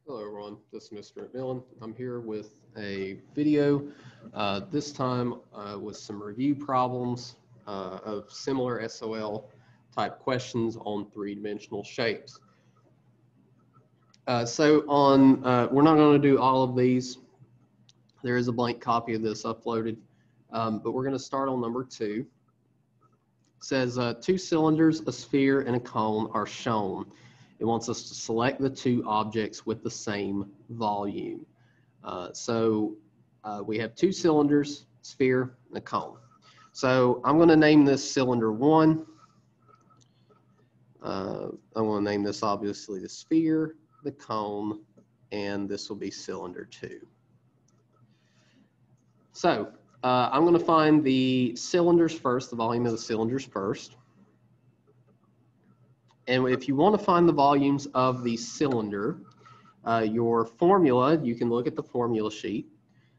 Hello everyone, this is Mr. McMillan. I'm here with a video, this time with some review problems of similar SOL type questions on three-dimensional shapes. We're not going to do all of these. There is a blank copy of this uploaded, but we're going to start on number 2. It says two cylinders, a sphere, and a cone are shown. It wants us to select the two objects with the same volume. We have two cylinders, sphere, and a cone. So I'm going to name this cylinder 1. I'm going to name this obviously the sphere, the cone, and this will be cylinder 2. So I'm going to find the cylinders first, the volume of the cylinders first. And if you want to find the volumes of the cylinder, your formula, you can look at the formula sheet.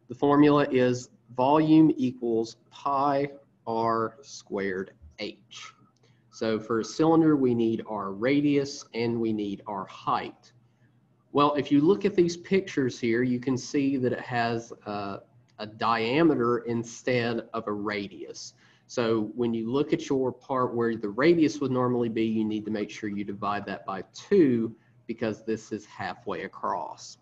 The formula is volume equals pi r squared h. So for a cylinder, we need our radius and we need our height. Well, if you look at these pictures here, you can see that it has a diameter instead of a radius. So when you look at your part where the radius would normally be, you need to make sure you divide that by 2 because this is halfway across.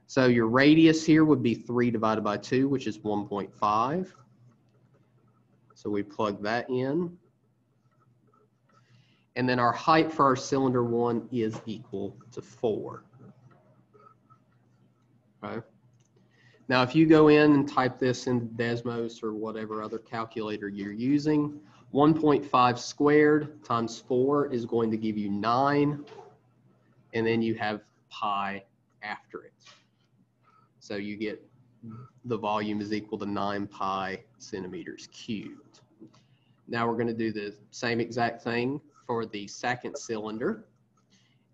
So your radius here would be 3 divided by 2, which is 1.5. So we plug that in. And then our height for our cylinder 1 is equal to 4. Okay. Now, if you go in and type this into Desmos or whatever other calculator you're using, 1.5 squared times 4 is going to give you 9, and then you have pi after it. So you get the volume is equal to 9 pi centimeters cubed. Now we're going to do the same exact thing for the second cylinder.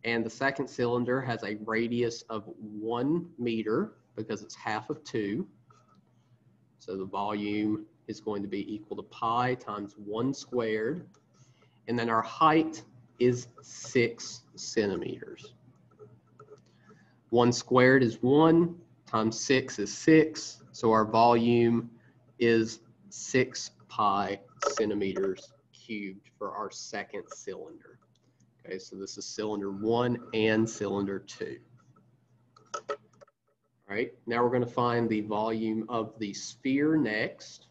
And the second cylinder has a radius of 1 meter because it's half of 2. So the volume is going to be equal to pi times 1 squared. And then our height is 6 centimeters. 1 squared is 1 times 6 is 6. So our volume is 6 pi centimeters cubed for our second cylinder. Okay, so this is cylinder 1 and cylinder 2. All right, now we're going to find the volume of the sphere next.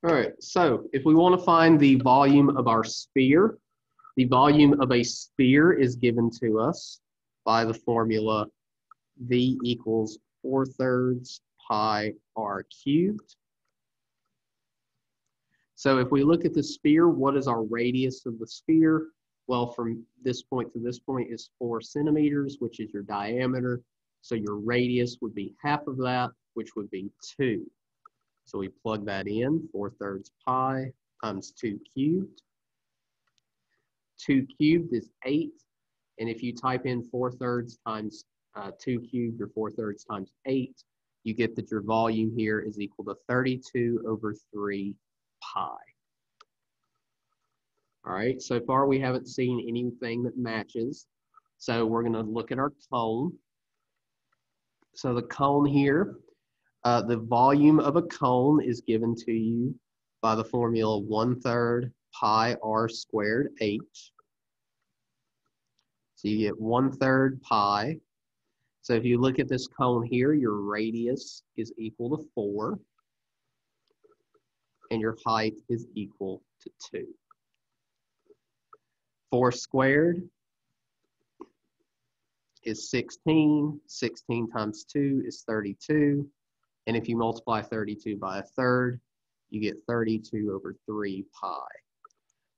All right, so if we want to find the volume of our sphere, the volume of a sphere is given to us by the formula V equals 4/3 pi r cubed. So if we look at the sphere, what is our radius of the sphere? Well, from this point to this point is 4 centimeters, which is your diameter. So your radius would be half of that, which would be 2. So we plug that in, 4/3 pi times 2 cubed. 2 cubed is 8. And if you type in 4/3 times 2 cubed or 4/3 times 8, you get that your volume here is equal to 32/3 pi. All right, so far we haven't seen anything that matches. So we're going to look at our cone. So the cone here, the volume of a cone is given to you by the formula 1/3 pi r squared h. So you get 1/3 pi. So if you look at this cone here, your radius is equal to 4. And your height is equal to 2. 4 squared is 16. 16 times 2 is 32. And if you multiply 32 by 1/3, you get 32/3 pi.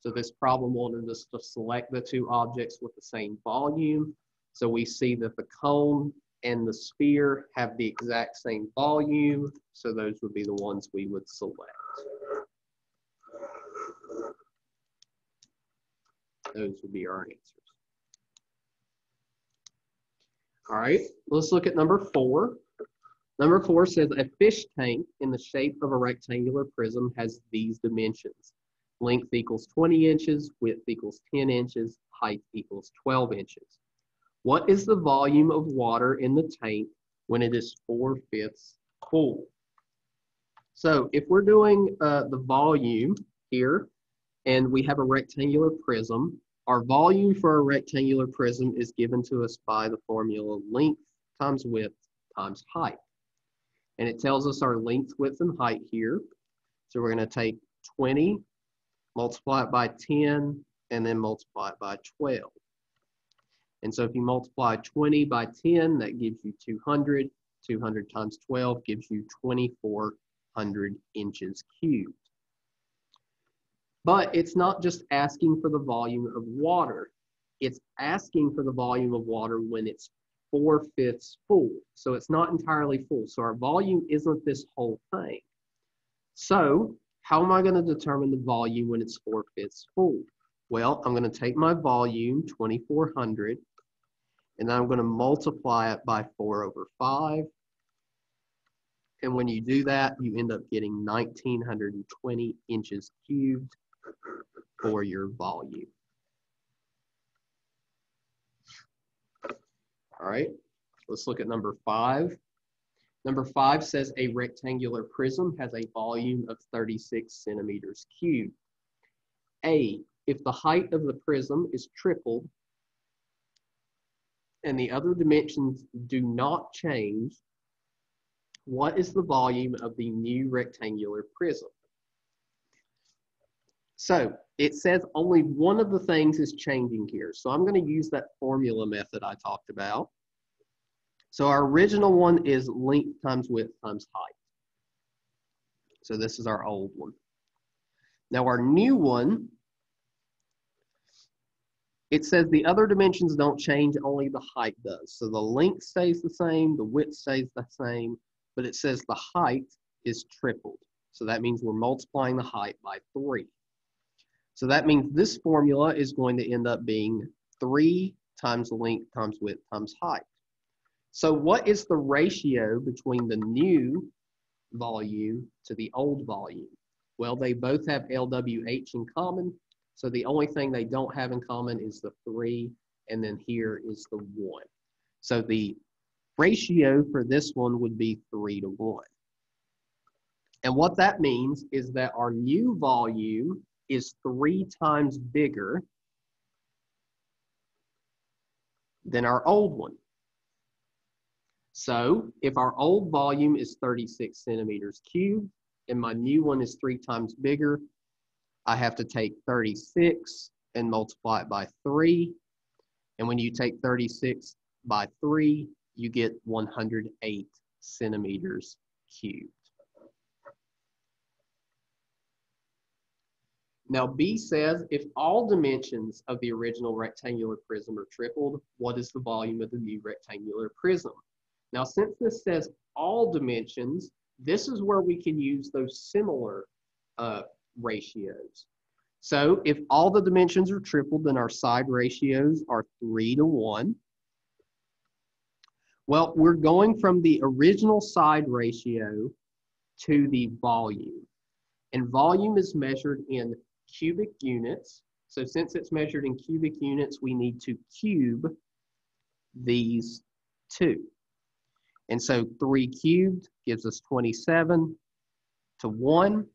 So this problem wanted us to select the two objects with the same volume. So we see that the cone and the sphere have the exact same volume. So those would be the ones we would select. Those would be our answers. All right, let's look at number 4. Number 4 says a fish tank in the shape of a rectangular prism has these dimensions. Length equals 20 inches, width equals 10 inches, height equals 12 inches. What is the volume of water in the tank when it is 4/5 full? So if we're doing the volume here, and we have a rectangular prism, our volume for a rectangular prism is given to us by the formula length times width times height. And it tells us our length, width, and height here. So we're going to take 20, multiply it by 10, and then multiply it by 12. And so if you multiply 20 by 10, that gives you 200. 200 times 12 gives you 2,400 inches cubed. But it's not just asking for the volume of water. It's asking for the volume of water when it's 4/5 full. So it's not entirely full. So our volume isn't this whole thing. So how am I going to determine the volume when it's 4/5 full? Well, I'm going to take my volume, 2,400, and I'm going to multiply it by 4/5. And when you do that, you end up getting 1,920 inches cubed for your volume. All right, let's look at number 5. Number 5 says a rectangular prism has a volume of 36 centimeters cubed. A, if the height of the prism is tripled and the other dimensions do not change, what is the volume of the new rectangular prism? So it says only one of the things is changing here. So I'm going to use that formula method I talked about. So our original one is length times width times height. So this is our old one. Now our new one, it says the other dimensions don't change, only the height does. So the length stays the same, the width stays the same, but it says the height is tripled. So that means we're multiplying the height by 3. So that means this formula is going to end up being 3 times length times width times height. So what is the ratio between the new volume to the old volume? Well, they both have LWH in common. So the only thing they don't have in common is the 3, and then here is the 1. So the ratio for this one would be 3:1. And what that means is that our new volume is 3 times bigger than our old one. So if our old volume is 36 centimeters cubed and my new one is 3 times bigger, I have to take 36 and multiply it by 3. And when you take 36 by 3, you get 108 centimeters cubed. Now B says, if all dimensions of the original rectangular prism are tripled, what is the volume of the new rectangular prism? Now, since this says all dimensions, this is where we can use those similar ratios. So if all the dimensions are tripled, then our side ratios are 3:1. Well, we're going from the original side ratio to the volume. And volume is measured in cubic units. So since it's measured in cubic units, we need to cube these two. And so 3 cubed gives us 27 to 1.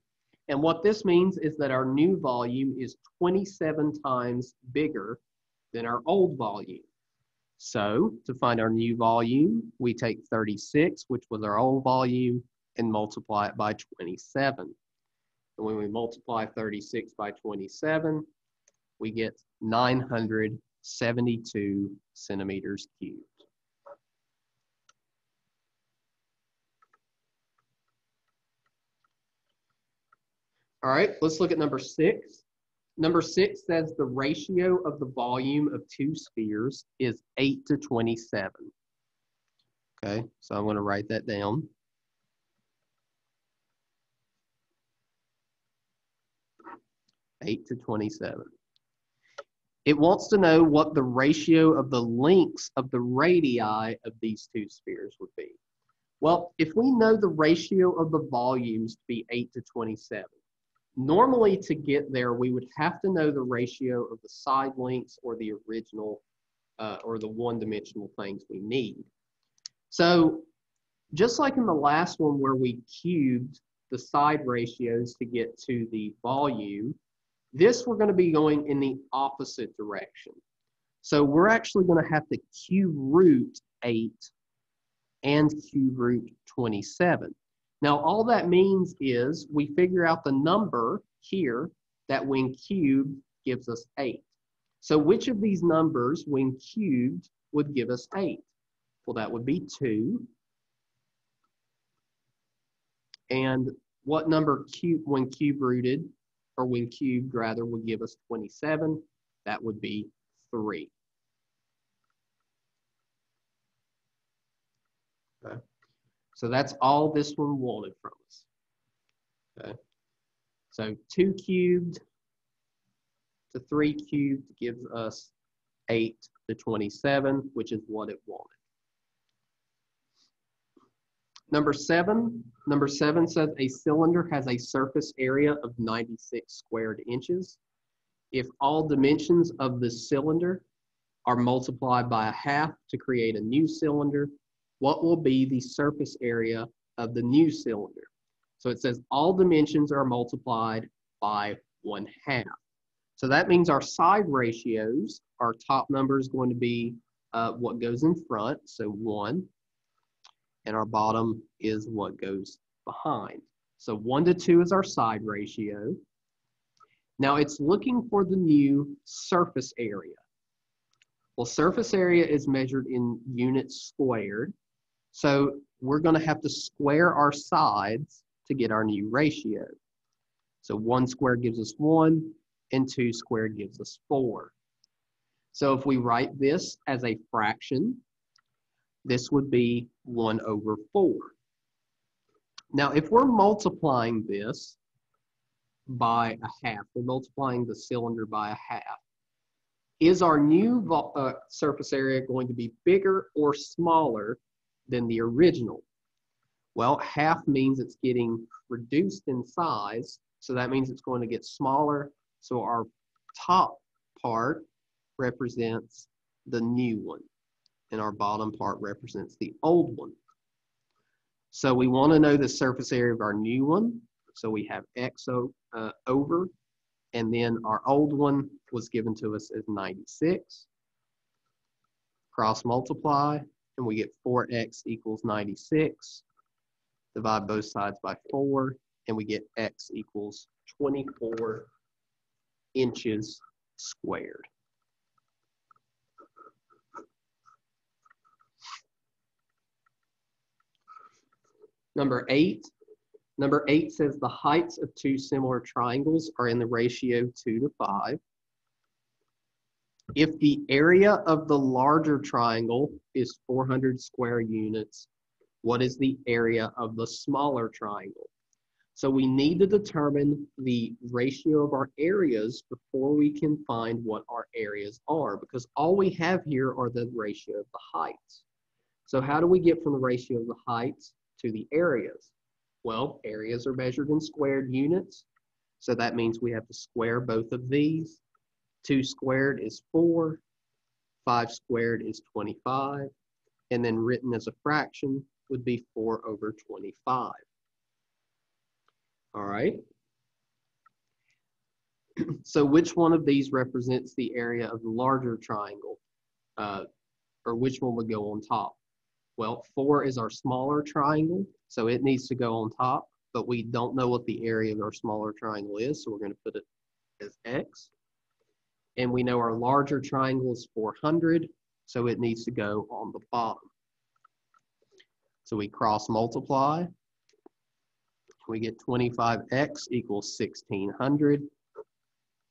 And what this means is that our new volume is 27 times bigger than our old volume. So to find our new volume, we take 36, which was our old volume, and multiply it by 27. And when we multiply 36 by 27, we get 972 centimeters cubed. All right, let's look at number 6. Number 6 says the ratio of the volume of 2 spheres is 8:27. Okay, so I'm going to write that down. 8:27. It wants to know what the ratio of the lengths of the radii of these 2 spheres would be. Well, if we know the ratio of the volumes to be 8:27, normally to get there, we would have to know the ratio of the side lengths or the original or the one-dimensional things we need. So just like in the last one where we cubed the side ratios to get to the volume, this we're going to be going in the opposite direction. So we're actually going to have to cube root 8 and cube root 27. Now all that means is we figure out the number here that when cubed gives us 8. So which of these numbers when cubed would give us 8? Well, that would be 2. And what number when cube rooted, or when cubed rather, would give us 27? That would be 3. Okay. So that's all this one wanted from us. Okay. So 2 cubed to 3 cubed gives us 8 to 27, which is what it wanted. Number 7 says a cylinder has a surface area of 96 squared inches. If all dimensions of the cylinder are multiplied by 1/2 to create a new cylinder, what will be the surface area of the new cylinder? So it says all dimensions are multiplied by 1/2. So that means our side ratios, our top number is going to be what goes in front, so 1, and our bottom is what goes behind. So 1 to 2 is our side ratio. Now it's looking for the new surface area. Well, surface area is measured in units squared. So we're going to have to square our sides to get our new ratio. So 1 squared gives us 1, and 2 squared gives us 4. So if we write this as a fraction, this would be 1/4. Now, if we're multiplying this by 1/2, we're multiplying the cylinder by 1/2, is our new surface area going to be bigger or smaller than the original? Well, 1/2 means it's getting reduced in size, so that means it's going to get smaller. So our top part represents the new one, and our bottom part represents the old one. So we want to know the surface area of our new one. So we have x over, and then our old one was given to us as 96. Cross multiply, and we get 4x equals 96. Divide both sides by 4, and we get x equals 24 inches squared. Number 8 says the heights of 2 similar triangles are in the ratio 2 to 5. If the area of the larger triangle is 400 square units, what is the area of the smaller triangle? So we need to determine the ratio of our areas before we can find what our areas are, because all we have here are the ratio of the heights. So how do we get from the ratio of the heights to the areas? Well, areas are measured in squared units, so that means we have to square both of these. 2 squared is 4, 5 squared is 25, and then written as a fraction would be 4/25. All right. So which one of these represents the area of the larger triangle? Or which one would go on top? Well, 4 is our smaller triangle, so it needs to go on top, but we don't know what the area of our smaller triangle is, so we're going to put it as x. And we know our larger triangle is 400, so it needs to go on the bottom. So we cross multiply. We get 25x equals 1600.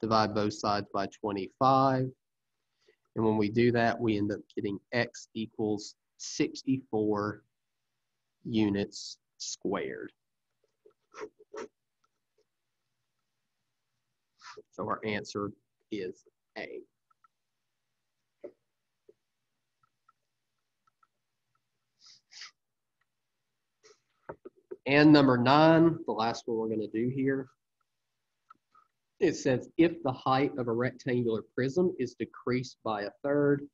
Divide both sides by 25. And when we do that, we end up getting x equals 64 units squared. So our answer is A. And number 9, the last one we're going to do here, it says if the height of a rectangular prism is decreased by 1/3,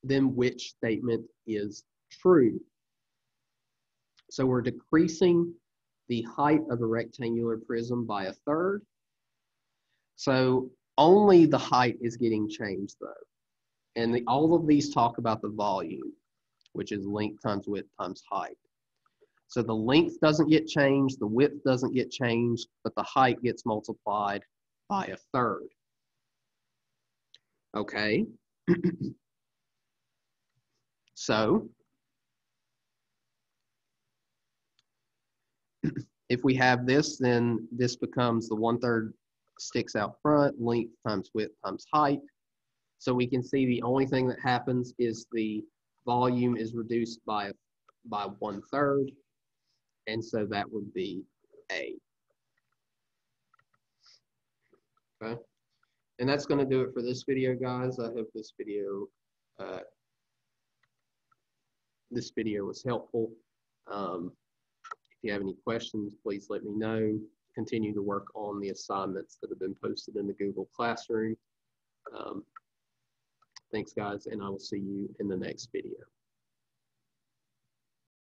then which statement is true. So we're decreasing the height of a rectangular prism by 1/3. So only the height is getting changed though. And all of these talk about the volume, which is length times width times height. So the length doesn't get changed, the width doesn't get changed, but the height gets multiplied by 1/3. Okay. So if we have this, then this becomes the 1/3 sticks out front, length times width times height. So we can see the only thing that happens is the volume is reduced by 1/3. And so that would be A. Okay. And that's going to do it for this video, guys. I hope this video was helpful. If you have any questions, please let me know. Continue to work on the assignments that have been posted in the Google Classroom. Thanks, guys, and I will see you in the next video.